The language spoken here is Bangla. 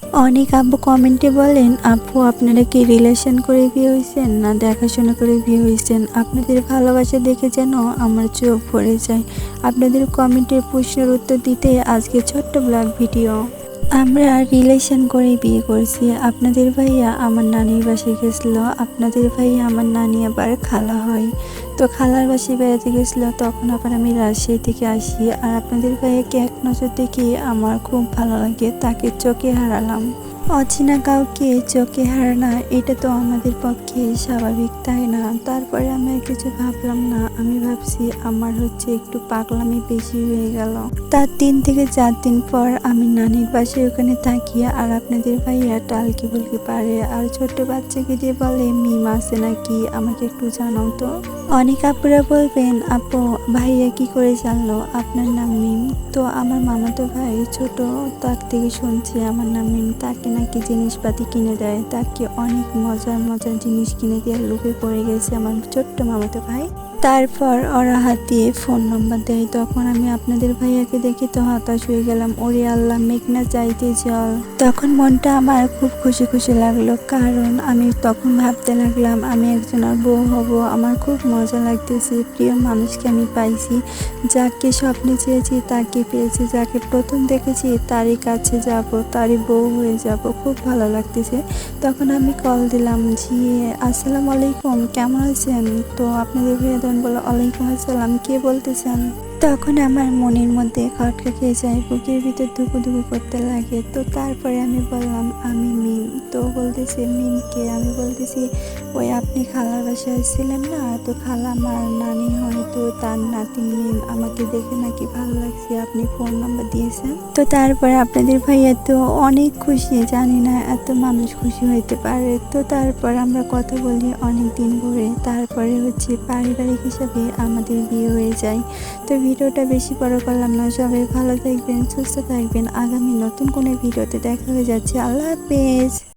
অনেক আব্বু কমেন্টে বলেন, আপু আপনারা কি রিলেশন করে বিয়ে হয়েছেন না দেখাশোনা করে বিয়ে হয়েছেন? আপনাদের ভালোবাসা দেখে যেন আমার চোখ ভরে যায়। আপনাদের কমেন্টের প্রশ্নের উত্তর দিতে আজকে ছোট্ট ব্লগ ভিডিও। আমরা রিলেশন করেই বিয়ে করছি। আপনাদের ভাইয়া আমার নানির বাসায় গেছিলো। আপনাদের ভাইয়া আমার নানি আবার খালা হয়। তো খালার বাসায় বেড়াতে গেছিলো, তখন আবার আমি রাজশাহী থেকে আসি। আর আপনাদের ভাইয়াকে এক নজর দেখে আমার খুব ভালো লাগে, তাকে চোখে হারালাম। অচেনা কাউকে চোখে হারানো এটা তো আমাদের পক্ষে স্বাভাবিক, তাই না? তারপরে আমি আর কিছু ভাবলাম না, আমি ভাবছি আমার একটু পাগলামি বেশি হয়ে গেল। তার 3 থেকে 4 দিন পর আমি নানির বাসায় ওখানে থাকি, আর আপনাদের ভাইয়া টালকি বুলকি পারে আর ছোট্ট বাচ্চাকে দিয়ে বলে মিম আছে নাকি, আমাকে একটু জানাও তো। অনেক আপুরা বলবেন, আপু ভাইয়া কি করে জানলো আপনার নাম মিম? তো আমার মামাতো ভাই ছোট, তার থেকে শুনছি আমার নাম মিম। তাকে নাকি জিনিসপাতি কিনে দেয়, তাকে অনেক মজার মজার জিনিস কিনে দিয়ে লোভে পড়ে গেছে আমার ছোট্ট মামাতো ভাই। তারপর ওরা হাত দিয়ে ফোন নম্বর দেয়। তখন আমি আপনাদের ভাইয়াকে দেখে তো হতাশ হয়ে গেলাম। ওরে আল্লাহ, মেঘনা চাইতে জল। তখন মনটা আমার খুব খুশি খুশি লাগলো, কারণ আমি তখন ভাবতে লাগলাম আমি একজনের বউ হব। আমার খুব মজা লাগতেছে, প্রিয় মানুষকে আমি পাইছি, যাকে স্বপ্নে চেয়েছি তাকে পেয়েছি, যাকে প্রথম দেখেছি তারই কাছে যাব, তারই বউ হয়ে যাব, খুব ভালো লাগতেছে। তখন আমি কল দিলাম, জি আসসালামু আলাইকুম, কেমন আছেন? তো আপনাদের ভাইয়া তখন বলল, ওয়ালাইকুম আসসালাম, কে বলতেছেন? তখন আমার মনের মধ্যে খটকা খেয়ে যায়, বুকের ভিতর ধুকু ধুকু করতে লাগে। তো তারপরে আমি বললাম আমি মিম। তো বলতেছে মিমকে? আমি বলতেছি ওই আপনি খালার বাসায় ছিলেন না, তো খালা আমার নানি হয়, তো তার নাতি মিম, আমাকে দেখে নাকি ভালো লাগছে, আপনি ফোন নাম্বার দিয়েছেন। তো তারপরে আপনাদের ভাইয়া তো অনেক খুশি, জানি না এত মানুষ খুশি হইতে পারে। তো তারপর আমরা কথা বলি অনেক দিন ধরে। তারপরে পারিবারিক হিসাবে আমাদের বিয়ে হয়ে যায়। তো ভিডিওটা বেশি বড় করলাম না, সবাই ভালো থাকবেন, সুস্থ থাকবেন। আগামী নতুন কোনো ভিডিওতে দেখা হয়ে যাচ্ছে। আল্লাহ হাফেজ।